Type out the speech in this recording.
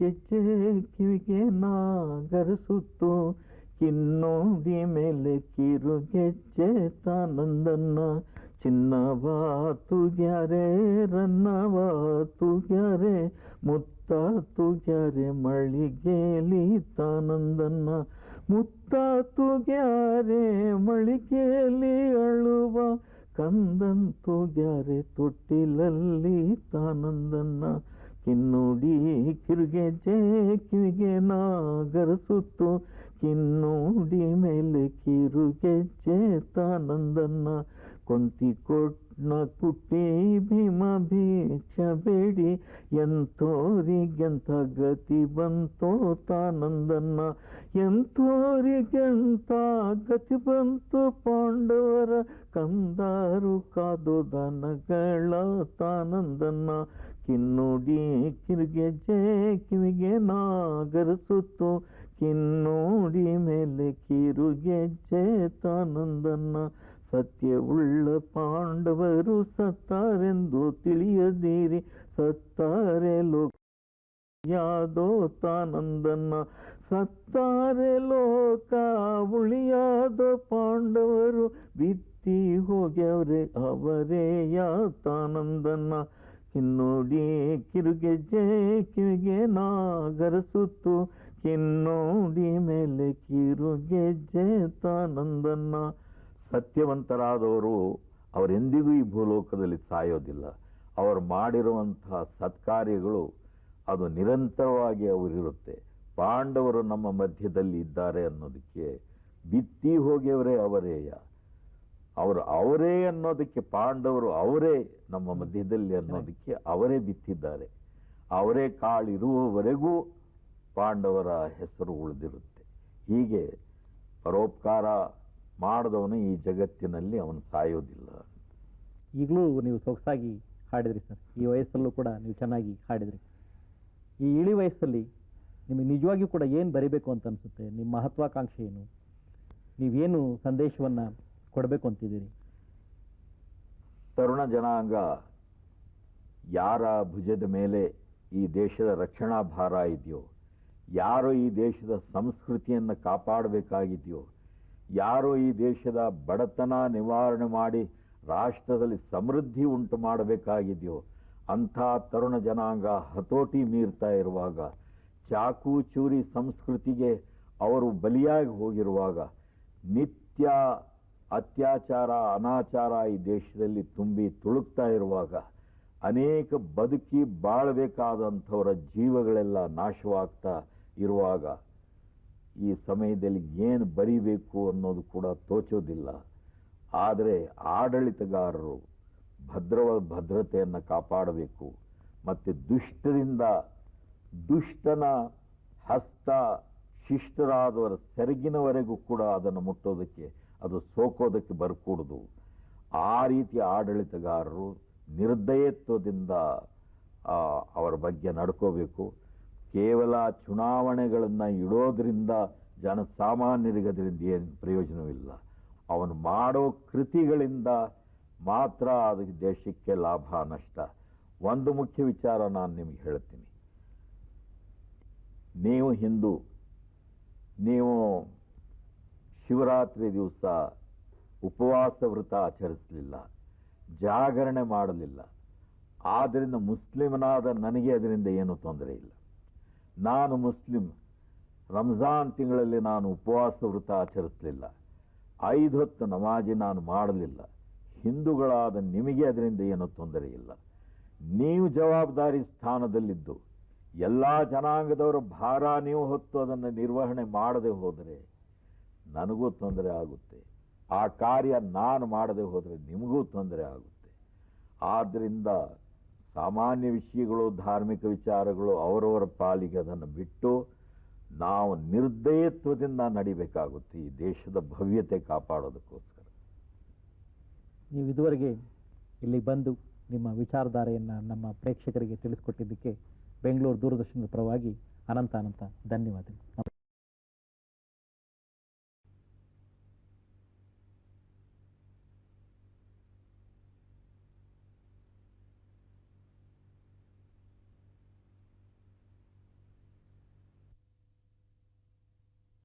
ಗೆಜ್ಜೆ ಕಿವಿಗೆ ನಾಗರಿಸುತ್ತು, ಕಿನ್ನೋಡಿ ಮೇಲೆ ಕಿರು ಗೆಜ್ಜೆ ತಾನಂದನ್ನ. ಚಿನ್ನವ ತುಗ್ಯಾರೆ ರನ್ನವ ತುಗ್ಯಾರೆ, ಮುತ್ತ ತುಗ್ಯಾರೆ ಮಳಿಗೇಲಿ ತಾನಂದನ್ನ. ಮುತ್ತ ತುಗ್ಯಾರೆ ಮಳಿಗೇಲಿ ಅಳುವ, ಕಂದನ್ ತುಗ್ಯಾರೆ ತೊಟ್ಟಿಲಲ್ಲಿ ತಾನಂದನ್ನ. ಕಿನ್ನುಡಿ ಕಿರುಗೆಜ್ಜೆ ಕಿವಿಗೆ ನಾಗರಿಸುತ್ತು, ಕಿನ್ನೋಡಿ ಮೇಲೆ ಕಿರುಗೆಜ್ಜೆ ತಾನಂದನ್ನ. ಕೊಂತಿ ಕೊಟ್ನ ಕುಟ್ಟಿ ಭೀಮ ಭಿಕ್ಷ ಬೇಡಿ, ಎಂಥೋರಿಗೆಂಥ ಗತಿ ಬಂತೋ ತಾನಂದನ್ನ. ಎಂಥೋರಿಗೆಂಥ ಗತಿ ಬಂತು ಪಾಂಡವರ, ಕಂದಾರು ಕಾದು ದನಗಳ ತಾನಂದನ್ನ. ಕಿನ್ನುಡಿ ಕಿರುಗೆಜ್ಜೆ ಕಿವಿಗೆ ನಾಗರಿಸುತ್ತು, ಕಿನ್ನೋಡಿ ಮೇಲೆ ಕಿರುಗೆಜ್ಜೆ ತಾನಂದನ್ನ. ಸತ್ಯವುಳ್ಳ ಪಾಂಡವರು ಸತ್ತಾರೆಂದು ತಿಳಿಯದಿರಿ, ಸತ್ತಾರೆ ಲೋಕ ಯಾದೋ ತಾನಂದನ್ನ. ಸತ್ತಾರೆ ಲೋಕ ಉಳಿಯಾದ ಪಾಂಡವರು, ಬಿತ್ತಿ ಹೋಗ್ಯವ್ರೆ ಅವರೇ ಯಾ ತಾನಂದನ್ನ. ಕಿನ್ನೋಡಿ ಕಿರುಗೆಜ್ಜೆ ಕಿವಿಗೆ ನಾಗರಿಸುತ್ತು, ಕಿನ್ನೋಡಿ ಮೇಲೆ ಕಿರುಗೆಜ್ಜೆ ತಾನಂದನ್ನ. ಸತ್ಯವಂತರಾದವರು ಅವರೆಂದಿಗೂ ಈ ಭೂಲೋಕದಲ್ಲಿ ಸಾಯೋದಿಲ್ಲ. ಅವರು ಮಾಡಿರುವಂತಹ ಸತ್ಕಾರ್ಯಗಳು ಅದು ನಿರಂತರವಾಗಿ ಅವರಿರುತ್ತೆ. ಪಾಂಡವರು ನಮ್ಮ ಮಧ್ಯದಲ್ಲಿ ಇದ್ದಾರೆ ಅನ್ನೋದಕ್ಕೆ ಬಿತ್ತಿ ಹೋಗ್ಯವರೇ ಅವರೇಯ. ಅವರೇ ಅನ್ನೋದಕ್ಕೆ ಪಾಂಡವರು ಅವರೇ ನಮ್ಮ ಮಧ್ಯದಲ್ಲಿ ಅನ್ನೋದಕ್ಕೆ ಅವರೇ ಬಿತ್ತಿದ್ದಾರೆ. ಅವರೇ ಕಾಳಿರುವವರೆಗೂ ಪಾಂಡವರ ಹೆಸರು ಉಳಿದಿರುತ್ತೆ. ಹೀಗೆ ಪರೋಪಕಾರ ಮಾಡಿದವನು ಈ ಜಗತ್ತಿನಲ್ಲಿ ಅವನು ಸಾಯೋದಿಲ್ಲ. ಈಗಲೂ ನೀವು ಸೊಗಸಾಗಿ ಹಾಡಿದ್ರಿ ಸರ್. ಈ ವಯಸ್ಸಲ್ಲೂ ಕೂಡ ನೀವು ಚೆನ್ನಾಗಿ ಹಾಡಿದ್ರಿ. ಈ ಇಳಿ ವಯಸ್ಸಲ್ಲಿ ನಿಮಗೆ ನಿಜವಾಗಿಯೂ ಕೂಡ ಏನು ಬರೀಬೇಕು ಅಂತ ಅನಿಸುತ್ತೆ? ನಿಮ್ಮ ಮಹತ್ವಾಕಾಂಕ್ಷೆ ಏನು? ನೀವೇನು ಸಂದೇಶವನ್ನು ಕೊಡಬೇಕು ಅಂತಿದ್ದೀರಿ? ತರುಣ ಜನಾಂಗ ಯಾರ ಭುಜದ ಮೇಲೆ ಈ ದೇಶದ ರಕ್ಷಣಾ ಭಾರ ಇದೆಯೋ, ಯಾರು ಈ ದೇಶದ ಸಂಸ್ಕೃತಿಯನ್ನು ಕಾಪಾಡಬೇಕಾಗಿದೆಯೋ, ಯಾರು ಈ ದೇಶದ ಬಡತನ ನಿವಾರಣೆ ಮಾಡಿ ರಾಷ್ಟ್ರದಲ್ಲಿ ಸಮೃದ್ಧಿ ಉಂಟು ಮಾಡಬೇಕಾಗಿದೆಯೋ, ಅಂಥ ತರುಣ ಜನಾಂಗ ಹತೋಟಿ ಮೀರ್ತಾ ಇರುವಾಗ, ಚಾಕು ಚೂರಿ ಸಂಸ್ಕೃತಿಗೆ ಅವರು ಬಲಿಯಾಗಿ ಹೋಗಿರುವಾಗ, ನಿತ್ಯ ಅತ್ಯಾಚಾರ ಅನಾಚಾರ ಈ ದೇಶದಲ್ಲಿ ತುಂಬಿ ತುಳುಕ್ತಾ ಇರುವಾಗ, ಅನೇಕ ಬದುಕಿ ಬಾಳಬೇಕಾದಂಥವರ ಜೀವಗಳೆಲ್ಲ ನಾಶವಾಗ್ತಾ ಇರುವಾಗ, ಈ ಸಮಯದಲ್ಲಿ ಏನು ಬರೀಬೇಕು ಅನ್ನೋದು ಕೂಡ ತೋಚೋದಿಲ್ಲ. ಆದರೆ ಆಡಳಿತಗಾರರು ಭದ್ರತೆಯನ್ನು ಕಾಪಾಡಬೇಕು. ಮತ್ತು ದುಷ್ಟನ ಹಸ್ತ ಶಿಷ್ಟರಾದವರ ಸೆರಗಿನವರೆಗೂ ಕೂಡ ಅದನ್ನು ಮುಟ್ಟೋದಕ್ಕೆ, ಅದು ಸೋಕೋದಕ್ಕೆ ಬರಕೂಡದು. ಆ ರೀತಿಯ ಆಡಳಿತಗಾರರು ನಿರ್ದಯತ್ವದಿಂದ ಅವರ ಬಗ್ಗೆ ನಡ್ಕೋಬೇಕು. ಕೇವಲ ಚುನಾವಣೆಗಳನ್ನು ಇಡೋದ್ರಿಂದ ಜನಸಾಮಾನ್ಯರಿಗೆ ಅದರಿಂದ ಏನು ಪ್ರಯೋಜನವಿಲ್ಲ. ಅವನು ಮಾಡೋ ಕೃತಿಗಳಿಂದ ಮಾತ್ರ ಅದಕ್ಕೆ ದೇಶಕ್ಕೆ ಲಾಭ ನಷ್ಟ. ಒಂದು ಮುಖ್ಯ ವಿಚಾರ ನಾನು ನಿಮಗೆ ಹೇಳ್ತೀನಿ. ನೀವು ಹಿಂದೂ, ನೀವು ಶಿವರಾತ್ರಿ ದಿವಸ ಉಪವಾಸ ವ್ರತ ಆಚರಿಸಲಿಲ್ಲ, ಜಾಗರಣೆ ಮಾಡಲಿಲ್ಲ. ಆದ್ದರಿಂದ ಮುಸ್ಲಿಮನಾದ ನನಗೆ ಅದರಿಂದ ಏನೂ ತೊಂದರೆ ಇಲ್ಲ. ನಾನು ಮುಸ್ಲಿಂ. ರಂಜಾನ್ ತಿಂಗಳಲ್ಲಿ ನಾನು ಉಪವಾಸ ವ್ರತ ಆಚರಿಸಲಿಲ್ಲ, 5 ಹೊತ್ತು ನಮಾಜಿ ನಾನು ಮಾಡಲಿಲ್ಲ. ಹಿಂದೂಗಳಾದ ನಿಮಗೆ ಅದರಿಂದ ಏನೂ ತೊಂದರೆ ಇಲ್ಲ. ನೀವು ಜವಾಬ್ದಾರಿ ಸ್ಥಾನದಲ್ಲಿದ್ದು ಎಲ್ಲ ಜನಾಂಗದವರ ಭಾರ ನೀವು ಹೊತ್ತು ಅದನ್ನು ನಿರ್ವಹಣೆ ಮಾಡದೆ ಹೋದರೆ ನನಗೂ ತೊಂದರೆ ಆಗುತ್ತೆ. ಆ ಕಾರ್ಯ ನಾನು ಮಾಡದೆ ಹೋದರೆ ನಿಮಗೂ ತೊಂದರೆ ಆಗುತ್ತೆ. ಆದ್ದರಿಂದ ಸಾಮಾನ್ಯ ವಿಷಯಗಳು, ಧಾರ್ಮಿಕ ವಿಚಾರಗಳು ಅವರವರ ಪಾಲಿಗೆ ಅದನ್ನು ಬಿಟ್ಟು ನಾವು ನಿರ್ದಯತ್ವದಿಂದ ನಡಿಬೇಕಾಗುತ್ತೆ ಈ ದೇಶದ ಭವ್ಯತೆ ಕಾಪಾಡೋದಕ್ಕೋಸ್ಕರ. ನೀವು ಇದುವರೆಗೆ ಇಲ್ಲಿ ಬಂದು ನಿಮ್ಮ ವಿಚಾರಧಾರೆಯನ್ನು ನಮ್ಮ ಪ್ರೇಕ್ಷಕರಿಗೆ ತಿಳಿಸಿಕೊಟ್ಟಿದ್ದಕ್ಕೆ ಬೆಂಗಳೂರು ದೂರದರ್ಶನದ ಪರವಾಗಿ ಅನಂತ ಧನ್ಯವಾದಗಳು.